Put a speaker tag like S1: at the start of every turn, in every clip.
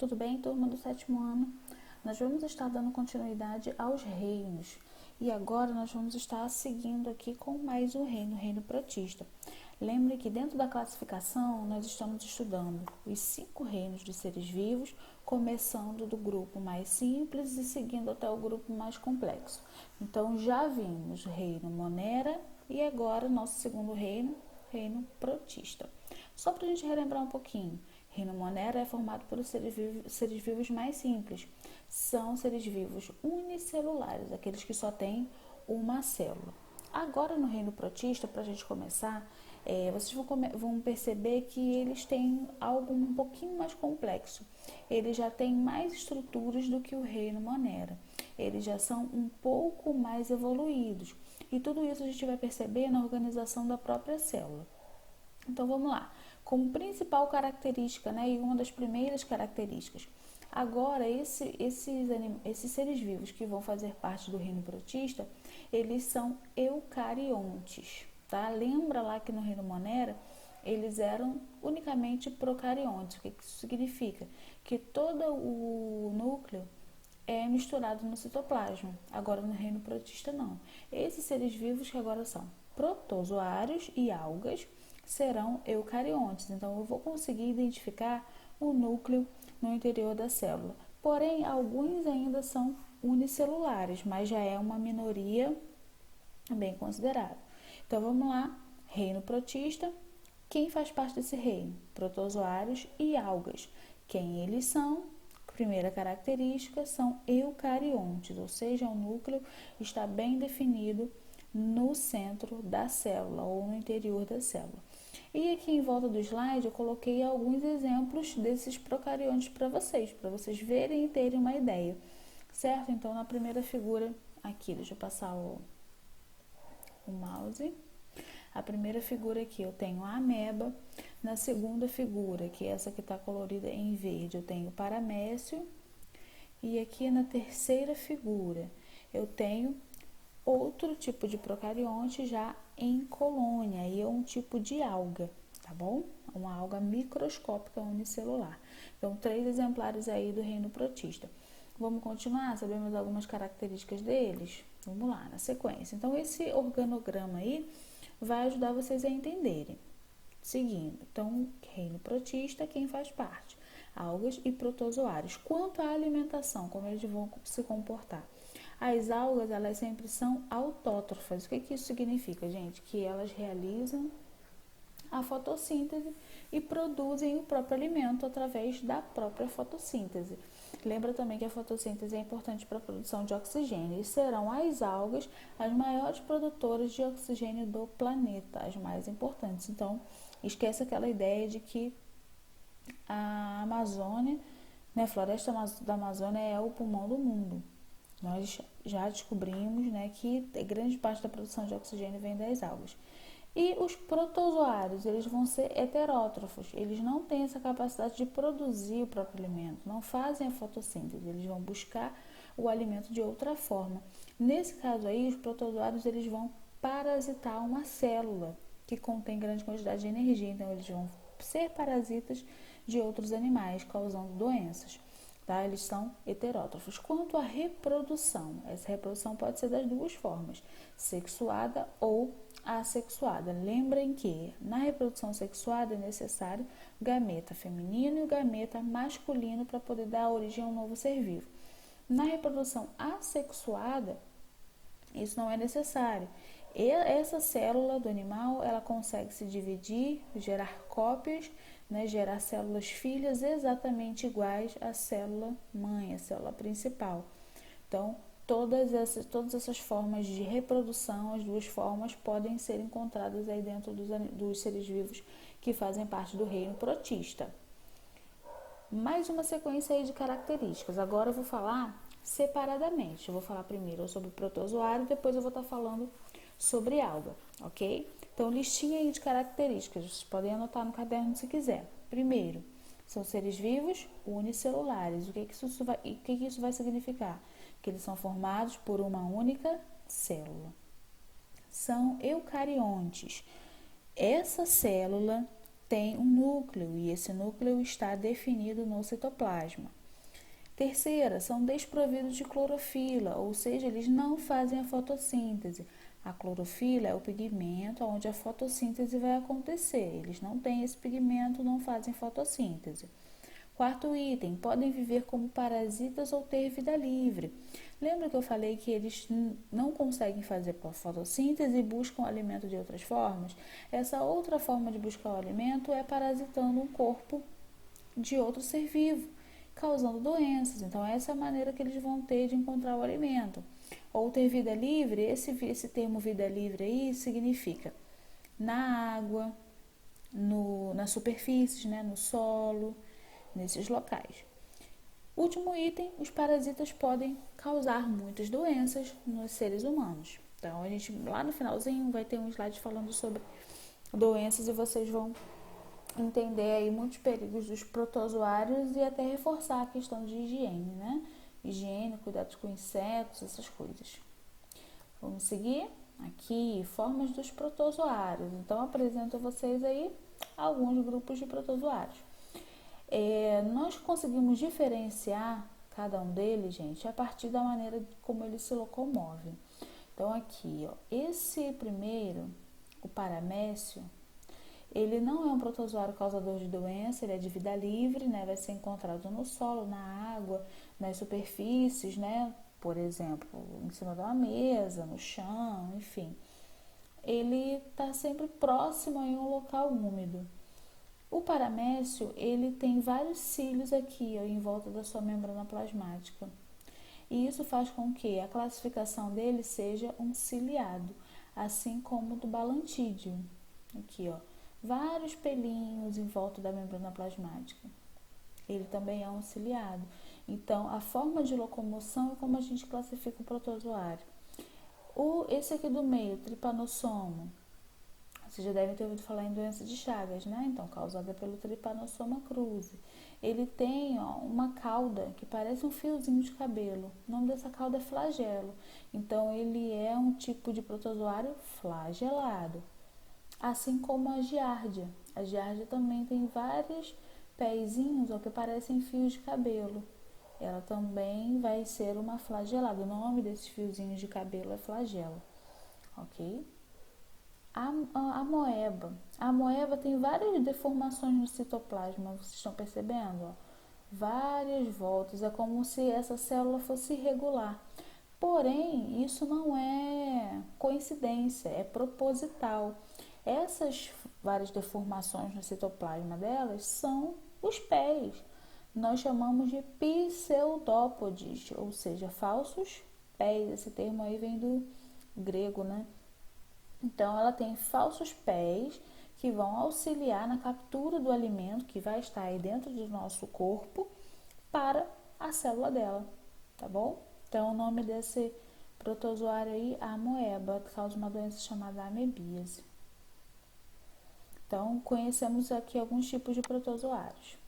S1: Tudo bem, turma do 7º ano? Nós vamos estar dando continuidade aos reinos. E agora nós vamos estar seguindo aqui com mais um reino, o reino protista. Lembre que dentro da classificação nós estamos estudando os 5 reinos de seres vivos, começando do grupo mais simples e seguindo até o grupo mais complexo. Então já vimos o reino Monera e agora nosso segundo reino, reino protista. Só para a gente relembrar um pouquinho. Reino Monera é formado pelos seres vivos mais simples. São seres vivos unicelulares, aqueles que só têm uma célula. Agora no reino protista, para a gente começar, vocês vão perceber que eles têm algo um pouquinho mais complexo. Eles já têm mais estruturas do que o reino Monera. Eles já são um pouco mais evoluídos. E tudo isso a gente vai perceber na organização da própria célula. Então vamos lá. Como principal característica, e uma das primeiras características. Agora, esses seres vivos que vão fazer parte do reino protista, eles são eucariontes, tá? Lembra lá que no reino Monera, eles eram unicamente procariontes. O que isso significa? Que todo o núcleo é misturado no citoplasma. Agora, no reino protista, não. Esses seres vivos que agora são protozoários e algas, serão eucariontes. Então, eu vou conseguir identificar o núcleo no interior da célula. Porém, alguns ainda são unicelulares, mas já é uma minoria bem considerável. Então, vamos lá. Reino protista. Quem faz parte desse reino? Protozoários e algas. Quem eles são? Primeira característica, são eucariontes, ou seja, o núcleo está bem definido no centro da célula ou no interior da célula. E aqui em volta do slide eu coloquei alguns exemplos desses procariontes para vocês verem e terem uma ideia, certo? Então, na primeira figura aqui, deixa eu passar o mouse. A primeira figura aqui eu tenho a ameba. Na segunda figura, que é essa que está colorida em verde, eu tenho o paramécio. E aqui na terceira figura eu tenho outro tipo de procarionte já em colônia, e é um tipo de alga, tá bom? Uma alga microscópica unicelular. Então, 3 exemplares aí do reino protista. Vamos continuar? Sabemos algumas características deles? Vamos lá, na sequência. Então, esse organograma aí vai ajudar vocês a entenderem. Seguindo, então, reino protista, quem faz parte? Algas e protozoários. Quanto à alimentação, como eles vão se comportar? As algas, elas sempre são autótrofas. O que isso significa, gente? Que elas realizam a fotossíntese e produzem o próprio alimento através da própria fotossíntese. Lembra também que a fotossíntese é importante para a produção de oxigênio e serão as algas as maiores produtoras de oxigênio do planeta, as mais importantes. Então, esquece aquela ideia de que a Amazônia, a floresta da Amazônia é o pulmão do mundo. Nós já descobrimos que grande parte da produção de oxigênio vem das algas. E os protozoários, eles vão ser heterótrofos, eles não têm essa capacidade de produzir o próprio alimento, não fazem a fotossíntese, eles vão buscar o alimento de outra forma. Nesse caso aí, os protozoários, eles vão parasitar uma célula que contém grande quantidade de energia, então eles vão ser parasitas de outros animais, causando doenças. Tá? Eles são heterótrofos. Quanto à reprodução, essa reprodução pode ser das duas formas, sexuada ou assexuada. Lembrem que na reprodução sexuada é necessário gameta feminino e o gameta masculino para poder dar origem a um novo ser vivo. Na reprodução assexuada, isso não é necessário. E essa célula do animal, ela consegue se dividir, gerar cópias, gerar células filhas exatamente iguais à célula mãe, a célula principal. Então, todas essas formas de reprodução, as duas formas, podem ser encontradas aí dentro dos seres vivos que fazem parte do reino protista. Mais uma sequência aí de características. Agora eu vou falar separadamente. Eu vou falar primeiro sobre protozoário, depois eu vou estar falando sobre alga, ok? Então, listinha aí de características, vocês podem anotar no caderno se quiser. Primeiro, são seres vivos unicelulares. O que isso vai significar? Que eles são formados por uma única célula. São eucariontes. Essa célula tem um núcleo e esse núcleo está definido no citoplasma. Terceira, são desprovidos de clorofila, ou seja, eles não fazem a fotossíntese. A clorofila é o pigmento onde a fotossíntese vai acontecer. Eles não têm esse pigmento, não fazem fotossíntese. Quarto item, podem viver como parasitas ou ter vida livre. Lembra que eu falei que eles não conseguem fazer fotossíntese e buscam alimento de outras formas? Essa outra forma de buscar o alimento é parasitando um corpo de outro ser vivo, causando doenças. Então, essa é a maneira que eles vão ter de encontrar o alimento. Ou ter vida livre, esse termo vida livre aí significa na água, nas superfícies, né, no solo, nesses locais. Último item, os parasitas podem causar muitas doenças nos seres humanos. Então, a gente lá no finalzinho vai ter um slide falando sobre doenças e vocês vão entender aí muitos perigos dos protozoários e até reforçar a questão de higiene, né? Higiene, cuidados com insetos, essas coisas. Vamos seguir? Aqui, formas dos protozoários. Então, apresento a vocês aí alguns grupos de protozoários. Nós conseguimos diferenciar cada um deles, gente, a partir da maneira como eles se locomovem. Então, aqui, ó, esse primeiro, o paramécio, ele não é um protozoário causador de doença, ele é de vida livre, né? Vai ser encontrado no solo, na água, nas superfícies, né? Por exemplo, em cima de uma mesa, no chão, enfim. Ele está sempre próximo a um local úmido. O paramécio, ele tem vários cílios aqui, ó, em volta da sua membrana plasmática. E isso faz com que a classificação dele seja um ciliado, assim como o do balantídeo. Aqui, ó, vários pelinhos em volta da membrana plasmática. Ele também é um ciliado. Então, a forma de locomoção é como a gente classifica o protozoário. Esse aqui do meio, tripanossoma, vocês já devem ter ouvido falar em doença de Chagas, né? Então, causada pelo Trypanosoma cruzi. Ele tem, ó, uma cauda que parece um fiozinho de cabelo. O nome dessa cauda é flagelo. Então, ele é um tipo de protozoário flagelado. Assim como a giardia. A giardia também tem vários pezinhos, ó, que parecem fios de cabelo. Ela também vai ser uma flagelada. O nome desses fiozinhos de cabelo é flagelo. Ok? A moeba. A moeba tem várias deformações no citoplasma, vocês estão percebendo? Ó? Várias voltas, é como se essa célula fosse irregular. Porém, isso não é coincidência, é proposital. Essas várias deformações no citoplasma delas são os pés. Nós chamamos de pseudópodes, ou seja, falsos pés. Esse termo aí vem do grego, né? Então, ela tem falsos pés que vão auxiliar na captura do alimento que vai estar aí dentro do nosso corpo para a célula dela, tá bom? Então, o nome desse protozoário aí, a amoeba, causa uma doença chamada amebíase. Então, conhecemos aqui alguns tipos de protozoários.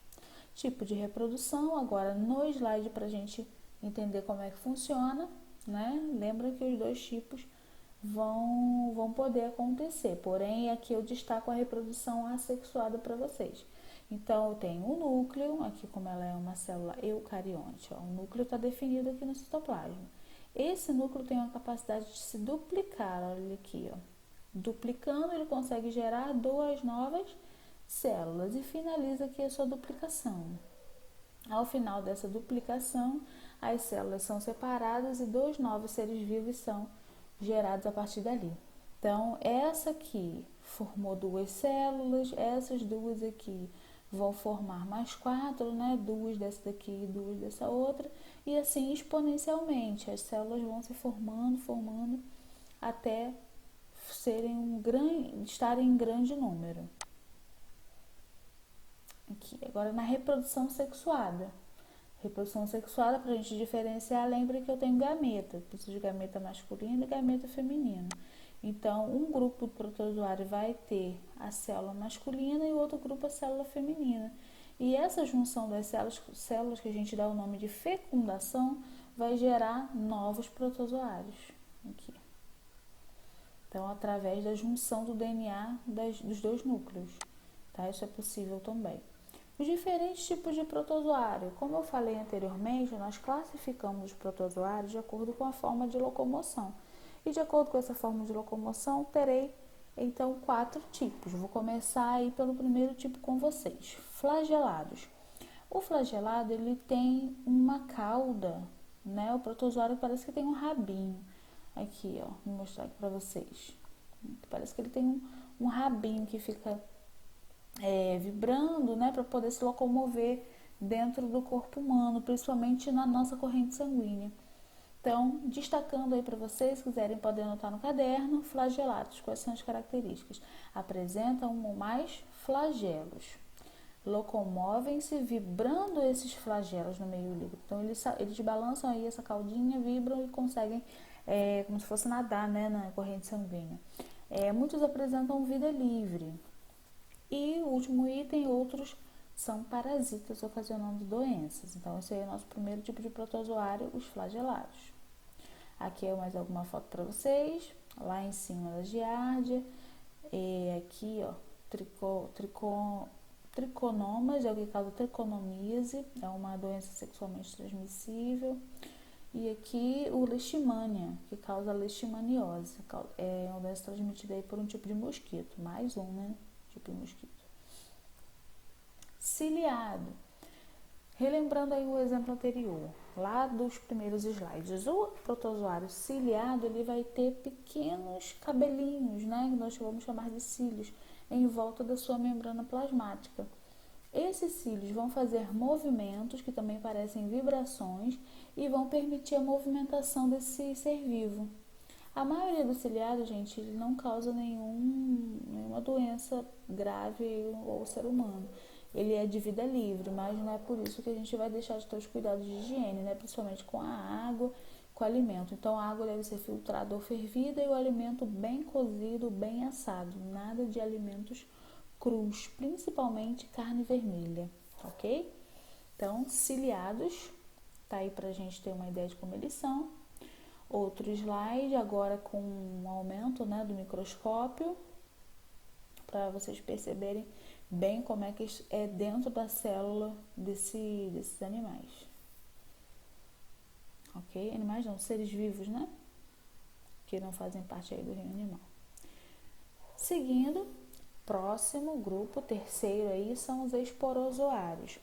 S1: Tipo de reprodução, agora no slide para a gente entender como é que funciona, né? Lembra que os dois tipos vão poder acontecer, porém aqui eu destaco a reprodução assexuada para vocês. Então, eu tenho o núcleo, aqui como ela é uma célula eucarionte, ó, o núcleo está definido aqui no citoplasma. Esse núcleo tem a capacidade de se duplicar, olha aqui, ó. Duplicando, ele consegue gerar duas novas células e finaliza aqui a sua duplicação. Ao final dessa duplicação, as células são separadas e dois novos seres vivos são gerados a partir dali. Então, essa aqui formou duas células, essas duas aqui vão formar mais quatro, né? Duas dessa daqui e duas dessa outra, e assim exponencialmente as células vão se formando até estarem em grande número. Aqui, agora na reprodução sexuada. Reprodução sexuada, para a gente diferenciar, lembre que eu tenho gameta. Preciso de gameta masculina e gameta feminina. Então, um grupo de protozoário vai ter a célula masculina e o outro grupo a célula feminina. E essa junção das células que a gente dá o nome de fecundação, vai gerar novos protozoários. Aqui. Então, através da junção do DNA dos dois núcleos. tá? Isso é possível também. Os diferentes tipos de protozoário. Como eu falei anteriormente, nós classificamos os protozoários de acordo com a forma de locomoção. E de acordo com essa forma de locomoção, terei então 4 tipos. Vou começar aí pelo primeiro tipo com vocês, flagelados. O flagelado, ele tem uma cauda, né? O protozoário parece que tem um rabinho. Aqui, ó, vou mostrar aqui para vocês. Parece que ele tem um rabinho que fica vibrando, né, para poder se locomover dentro do corpo humano, principalmente na nossa corrente sanguínea. Então, destacando aí para vocês, se quiserem podem anotar no caderno, flagelados, quais são as características? Apresentam um ou mais flagelos. Locomovem-se vibrando esses flagelos no meio líquido. Então, eles balançam aí essa caudinha, vibram e conseguem, como se fosse nadar, né, na corrente sanguínea. Muitos apresentam vida livre. E o último item, outros são parasitas ocasionando doenças. Então, esse aí é o nosso primeiro tipo de protozoário, os flagelados. Aqui é mais alguma foto para vocês. Lá em cima da giardia. Aqui, ó, triconomas, é o que causa triconomíase, é uma doença sexualmente transmissível. E aqui o leishmania, que causa leishmaniose, é uma doença transmitida aí por um tipo de mosquito, mais um, né, tipo de mosquito. Ciliado. Relembrando aí o exemplo anterior, lá dos primeiros slides, o protozoário ciliado, ele vai ter pequenos cabelinhos, né, que nós vamos chamar de cílios, em volta da sua membrana plasmática. Esses cílios vão fazer movimentos, que também parecem vibrações, e vão permitir a movimentação desse ser vivo. A maioria dos ciliados, gente, ele não causa nenhuma doença grave ao ser humano. Ele é de vida livre, mas não é por isso que a gente vai deixar de ter os cuidados de higiene, né? Principalmente com a água, com o alimento. Então, a água deve ser filtrada ou fervida e o alimento bem cozido, bem assado. Nada de alimentos crus, principalmente carne vermelha, ok? Então, ciliados, tá aí pra gente ter uma ideia de como eles são. Outro slide, agora com um aumento, né, do microscópio, para vocês perceberem bem como é que é dentro da célula desses animais. Ok? Animais não, seres vivos, né? Que não fazem parte aí do reino animal. Seguindo, próximo grupo, terceiro aí, são os esporozoários.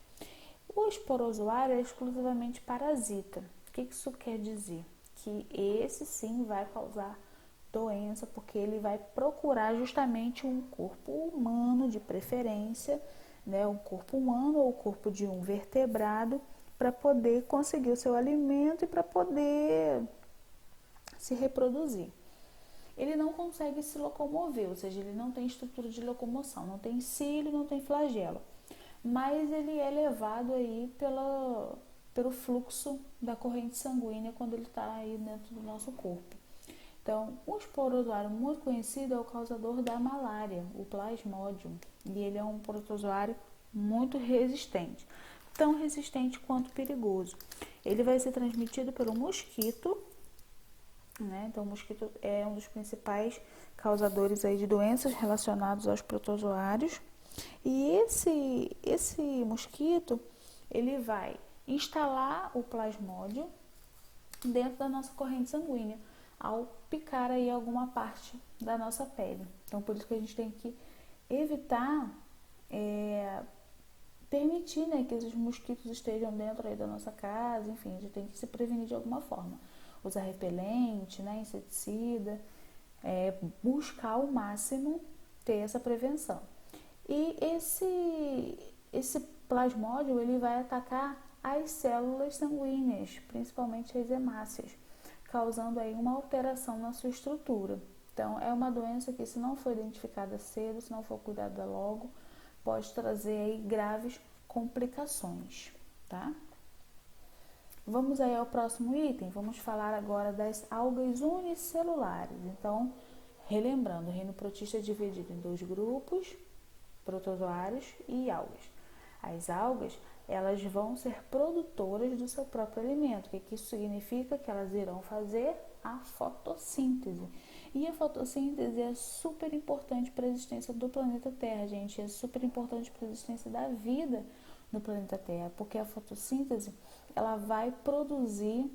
S1: O esporozoário é exclusivamente parasita. O que isso quer dizer? Que esse sim vai causar doença, porque ele vai procurar justamente um corpo humano de preferência, né, um corpo humano ou o corpo de um vertebrado, para poder conseguir o seu alimento e para poder se reproduzir. Ele não consegue se locomover, ou seja, ele não tem estrutura de locomoção, não tem cílio, não tem flagelo, mas ele é levado aí pelo fluxo da corrente sanguínea quando ele está aí dentro do nosso corpo. Então, o esporozoário muito conhecido é o causador da malária, o Plasmodium, e ele é um protozoário muito resistente, tão resistente quanto perigoso. Ele vai ser transmitido pelo mosquito, né? Então, o mosquito é um dos principais causadores aí de doenças relacionadas aos protozoários. E esse mosquito, ele vai instalar o Plasmodium dentro da nossa corrente sanguínea, ao picar aí alguma parte da nossa pele. Então, por isso que a gente tem que evitar permitir, né, que esses mosquitos estejam dentro aí da nossa casa, enfim, a gente tem que se prevenir de alguma forma. Usar repelente, né, inseticida, buscar ao máximo ter essa prevenção. E esse plasmódio, ele vai atacar as células sanguíneas, principalmente as hemácias, causando aí uma alteração na sua estrutura. Então, é uma doença que, se não for identificada cedo, se não for cuidada logo, pode trazer aí graves complicações, tá? Vamos aí ao próximo item. Vamos falar agora das algas unicelulares. Então, relembrando, o reino protista é dividido em 2 grupos, protozoários e algas. As algas, elas vão ser produtoras do seu próprio alimento. O que isso significa? Que elas irão fazer a fotossíntese. E a fotossíntese é super importante para a existência do planeta Terra, gente. É super importante para a existência da vida no planeta Terra, porque a fotossíntese, ela vai produzir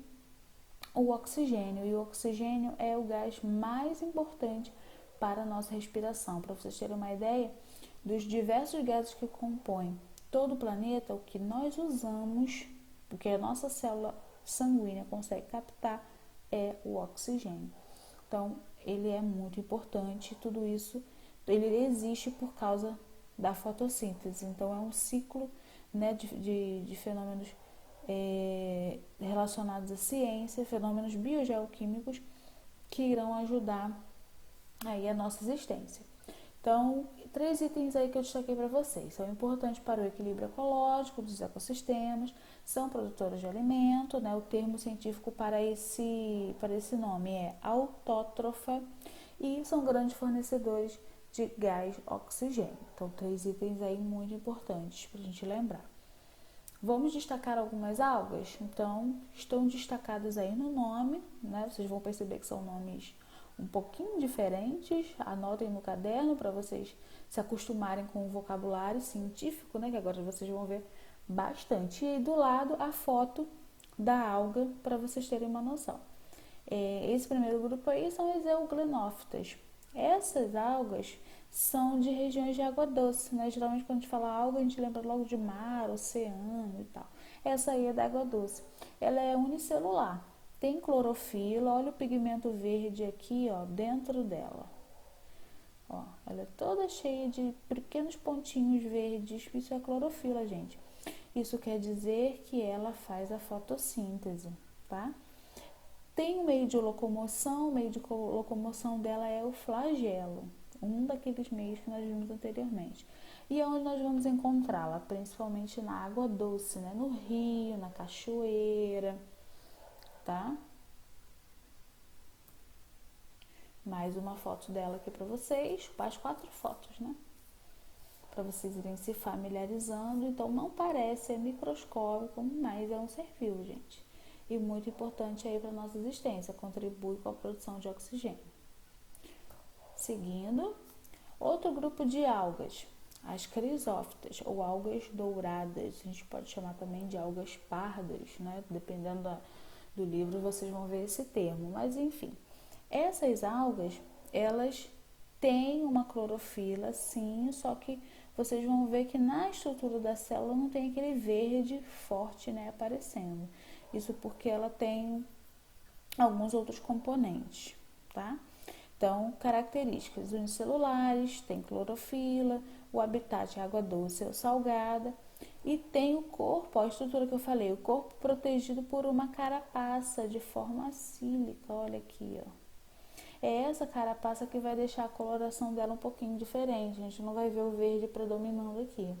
S1: o oxigênio, e o oxigênio é o gás mais importante para a nossa respiração. Para vocês terem uma ideia dos diversos gases que compõem todo o planeta, o que nós usamos, o que a nossa célula sanguínea consegue captar é o oxigênio. Então, ele é muito importante, tudo isso, ele existe por causa da fotossíntese. Então, é um ciclo, né, de fenômenos relacionados à ciência, fenômenos biogeoquímicos que irão ajudar aí a nossa existência. Então, 3 itens aí que eu destaquei para vocês. São importantes para o equilíbrio ecológico dos ecossistemas, são produtoras de alimento, né? O termo científico para esse nome é autótrofa, e são grandes fornecedores de gás oxigênio. Então, 3 itens aí muito importantes para a gente lembrar. Vamos destacar algumas algas? Então, estão destacadas aí no nome, né? Vocês vão perceber que são nomes um pouquinho diferentes. Anotem no caderno para vocês se acostumarem com o vocabulário científico, né? Que agora vocês vão ver bastante. E aí do lado a foto da alga para vocês terem uma noção. Esse primeiro grupo aí são as euglenófitas. Essas algas são de regiões de água doce, né? Geralmente quando a gente fala alga, a gente lembra logo de mar, oceano e tal. Essa aí é da água doce. Ela é unicelular, tem clorofila, olha o pigmento verde aqui, ó, dentro dela. Ó, ela é toda cheia de pequenos pontinhos verdes, isso é clorofila, gente. Isso quer dizer que ela faz a fotossíntese, tá? Tem um meio de locomoção, o meio de locomoção dela é o flagelo, um daqueles meios que nós vimos anteriormente. E é onde nós vamos encontrá-la, principalmente na água doce, né? No rio, na cachoeira, tá? Mais uma foto dela aqui para vocês, mais 4 fotos, né? Para vocês irem se familiarizando. Então, não parece, é microscópico, mas é um ser vivo, gente. E muito importante aí para a nossa existência, contribui com a produção de oxigênio. Seguindo, outro grupo de algas, as crisófitas, ou algas douradas, a gente pode chamar também de algas pardas, né? Dependendo do livro, vocês vão ver esse termo, mas enfim. Essas algas, elas têm uma clorofila, sim, só que vocês vão ver que na estrutura da célula não tem aquele verde forte, né, aparecendo. Isso porque ela tem alguns outros componentes, tá? Então, características unicelulares, tem clorofila, o habitat é água doce ou salgada, e tem o corpo, a estrutura que eu falei, o corpo protegido por uma carapaça de forma cílica, olha aqui, ó. É essa carapaça que vai deixar a coloração dela um pouquinho diferente, a gente não vai ver o verde predominando aqui,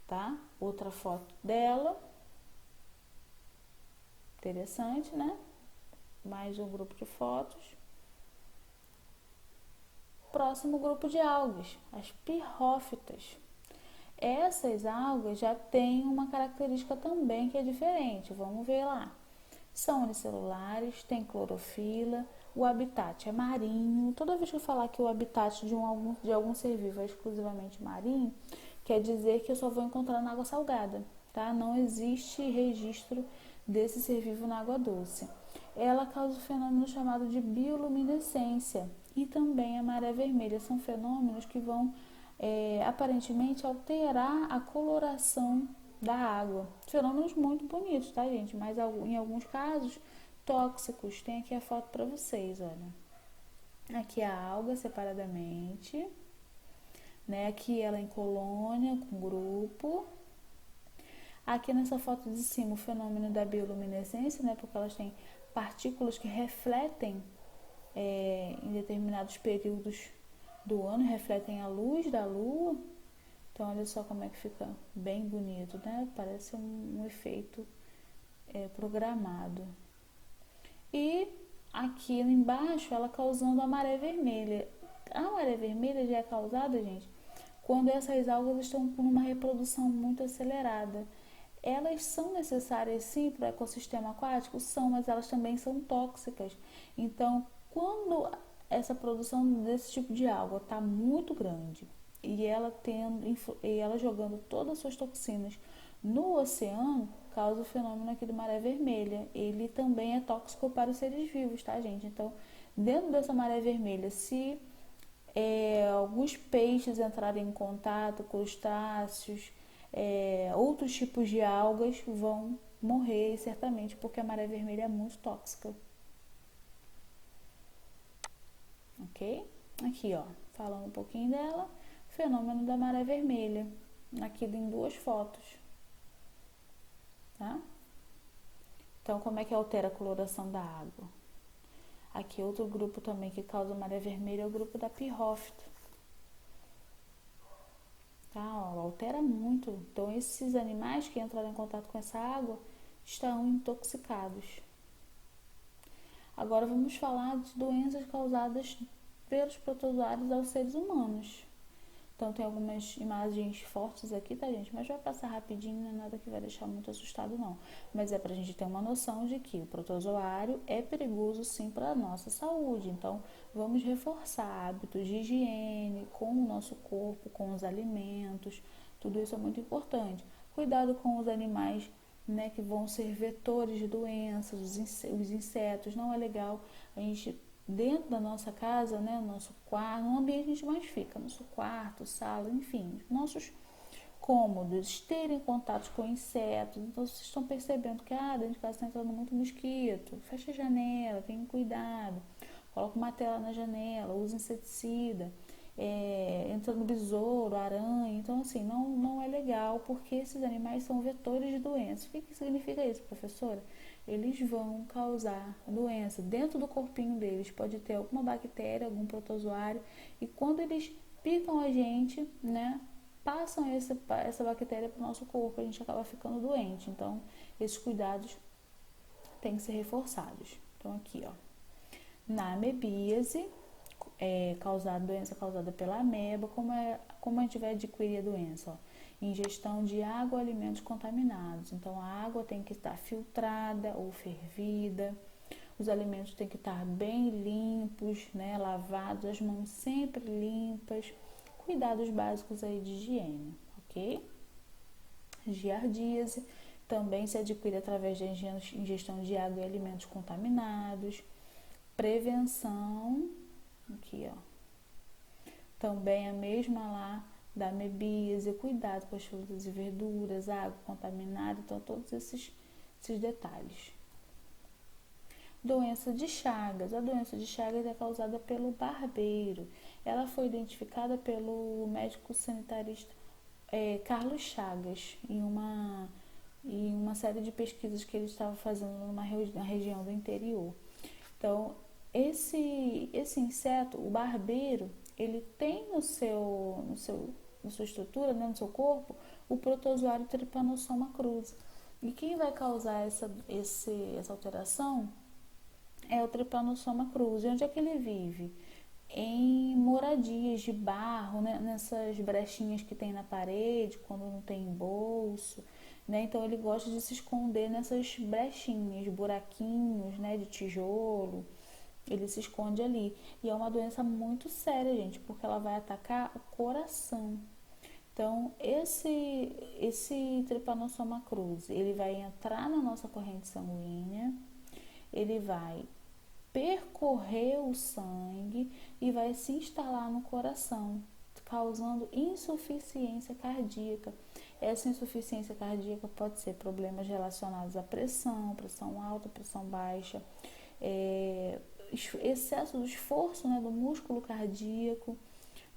S1: tá? Outra foto dela. Interessante, né? Mais um grupo de fotos. Próximo grupo de algas, as pirrófitas. Essas algas já têm uma característica também que é diferente. Vamos ver lá. São unicelulares, tem clorofila, o habitat é marinho. Toda vez que eu falar que o habitat de algum ser vivo é exclusivamente marinho, quer dizer que eu só vou encontrar na água salgada, tá? Não existe registro desse ser vivo na água doce. Ela causa um fenômeno chamado de bioluminescência e também a maré vermelha. São fenômenos que vão aparentemente alterar a coloração da água. Fenômenos muito bonitos, tá, gente? Mas em alguns casos tóxicos. Tem aqui a foto para vocês, olha. Aqui a alga separadamente, né? Aqui ela em colônia com grupo. Aqui nessa foto de cima o fenômeno da bioluminescência, né? Porque elas têm partículas que refletem em determinados períodos do ano, refletem a luz da lua. Então olha só como é que fica bem bonito, né? Parece um efeito programado. E aqui embaixo ela causando a maré vermelha. A maré vermelha já é causada, gente, quando essas algas estão com uma reprodução muito acelerada. Elas são necessárias sim para o ecossistema aquático? São, mas elas também são tóxicas. Então, quando essa produção desse tipo de água está muito grande e ela jogando todas as suas toxinas no oceano, causa o fenômeno aqui do maré vermelha. Ele também é tóxico para os seres vivos, tá, gente? Então, dentro dessa maré vermelha, se alguns peixes entrarem em contato, crustáceos, outros tipos de algas vão morrer, certamente, porque a maré vermelha é muito tóxica. Ok? Aqui, ó, falando um pouquinho dela, fenômeno da maré vermelha, aqui em 2 fotos, tá? Então, como é que altera a coloração da água? Aqui, outro grupo também que causa maré vermelha é o grupo da pirrófita. Tá? Ó, altera muito. Então, esses animais que entraram em contato com essa água estão intoxicados. Agora, vamos falar de doenças causadas pelos protozoários aos seres humanos. Então, tem algumas imagens fortes aqui, tá, gente? Mas vai passar rapidinho, não é nada que vai deixar muito assustado, não. Mas é pra gente ter uma noção de que o protozoário é perigoso, sim, para a nossa saúde. Então, vamos reforçar hábitos de higiene com o nosso corpo, com os alimentos. Tudo isso é muito importante. Cuidado com os animais, né, que vão ser vetores de doenças, os insetos. Não é legal a gente dentro da nossa casa, né, nosso quarto, no ambiente que a gente mais fica, nosso quarto, sala, enfim, nossos cômodos, terem contato com insetos. Então, vocês estão percebendo que dentro de casa está entrando muito mosquito, fecha a janela, tenha cuidado, coloca uma tela na janela, usa inseticida, entrando besouro, aranha. Então, assim, não é legal, porque esses animais são vetores de doenças. O que significa isso, professora? Eles vão causar doença. Dentro do corpinho deles pode ter alguma bactéria, algum protozoário, e quando eles picam a gente, né, passam essa bactéria para o nosso corpo, a gente acaba ficando doente. Então, esses cuidados têm que ser reforçados. Então, aqui, ó, na amebíase, doença causada pela ameba, como a gente vai adquirir a doença? Ó? Ingestão de água ou alimentos contaminados. Então, a água tem que estar filtrada ou fervida, os alimentos têm que estar bem limpos, né, lavados, as mãos sempre limpas, cuidados básicos aí de higiene, ok? Giardíase também se adquire através da ingestão de água e alimentos contaminados. Prevenção, aqui, ó, também a mesma lá da amebíase, cuidado com as frutas e verduras, água contaminada, então todos esses detalhes. Doença de Chagas. A doença de Chagas é causada pelo barbeiro. Ela foi identificada pelo médico sanitarista Carlos Chagas em uma série de pesquisas que ele estava fazendo na região do interior. Então, esse inseto, o barbeiro, ele tem na sua estrutura, né, no seu corpo, o protozoário Trypanosoma cruzi. E quem vai causar essa alteração é o Trypanosoma cruzi. Onde é que ele vive? Em moradias de barro, né, nessas brechinhas que tem na parede, quando não tem bolso, né? Então ele gosta de se esconder nessas brechinhas, buraquinhos, né, de tijolo. Ele se esconde ali. E é uma doença muito séria, gente, porque ela vai atacar o coração. Então, esse Trypanosoma cruzi, ele vai entrar na nossa corrente sanguínea, ele vai percorrer o sangue e vai se instalar no coração, causando insuficiência cardíaca. Essa insuficiência cardíaca pode ser problemas relacionados à pressão alta, pressão baixa, excesso do esforço, né, do músculo cardíaco,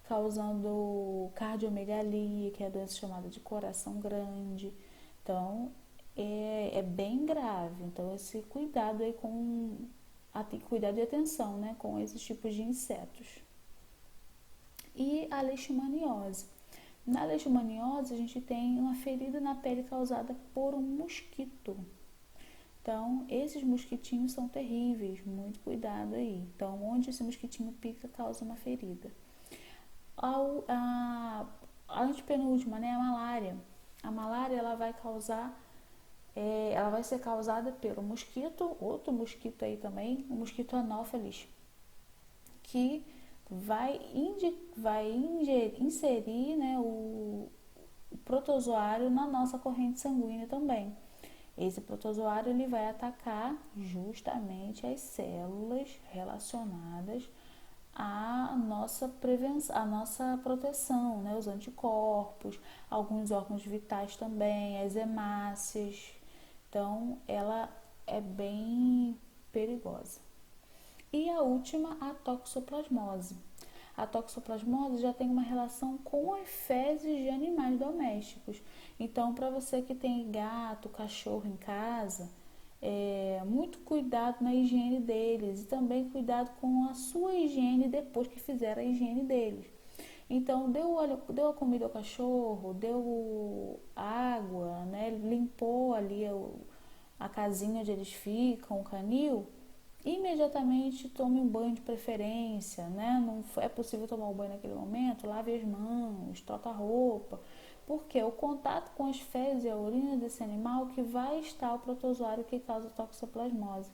S1: causando cardiomegalia, que é a doença chamada de coração grande. Então, é bem grave. Então, esse cuidado aí cuidado e atenção, né, com esses tipos de insetos. E a leishmaniose. Na leishmaniose, a gente tem uma ferida na pele causada por um mosquito. Então, esses mosquitinhos são terríveis, muito cuidado aí. Então, onde esse mosquitinho pica, causa uma ferida. A antepenúltima, né, a malária. A malária, ela vai causar ela vai ser causada pelo mosquito, outro mosquito aí também, o mosquito Anopheles, que vai inserir, né, o protozoário na nossa corrente sanguínea também. Esse protozoário ele vai atacar justamente as células relacionadas à nossa prevenção, à nossa proteção, né? Os anticorpos, alguns órgãos vitais também, as hemácias. Então, ela é bem perigosa. E a última, a toxoplasmose. A toxoplasmose já tem uma relação com as fezes de animais domésticos. Então, para você que tem gato, cachorro em casa, muito cuidado na higiene deles e também cuidado com a sua higiene depois que fizer a higiene deles. Então, deu a comida ao cachorro, deu água, né? Limpou ali a casinha onde eles ficam, o canil, imediatamente tome um banho de preferência, né? Não é possível tomar um banho naquele momento, lave as mãos, troca a roupa, porque o contato com as fezes e a urina desse animal que vai estar o protozoário que causa toxoplasmose.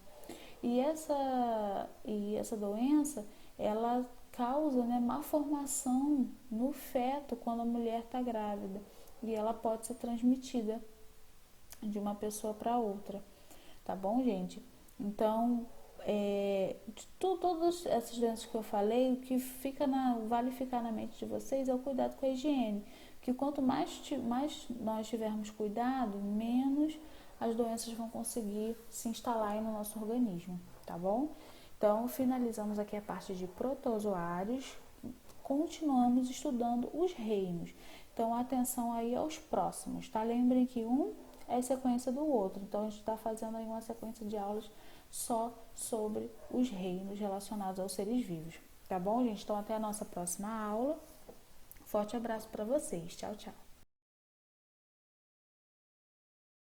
S1: E essa doença, ela causa, né, malformação no feto quando a mulher está grávida, e ela pode ser transmitida de uma pessoa para outra, tá bom, gente? Então, de todas essas doenças que eu falei, o que vale ficar na mente de vocês é o cuidado com a higiene. Que quanto mais nós tivermos cuidado, menos as doenças vão conseguir se instalar aí no nosso organismo, tá bom? Então, finalizamos aqui a parte de protozoários, continuamos estudando os reinos. Então, atenção aí aos próximos, tá? Lembrem que um é sequência do outro. Então, a gente está fazendo aí uma sequência de aulas só sobre os reinos relacionados aos seres vivos. Tá bom, gente? Então, até a nossa próxima aula. Forte abraço para vocês. Tchau, tchau.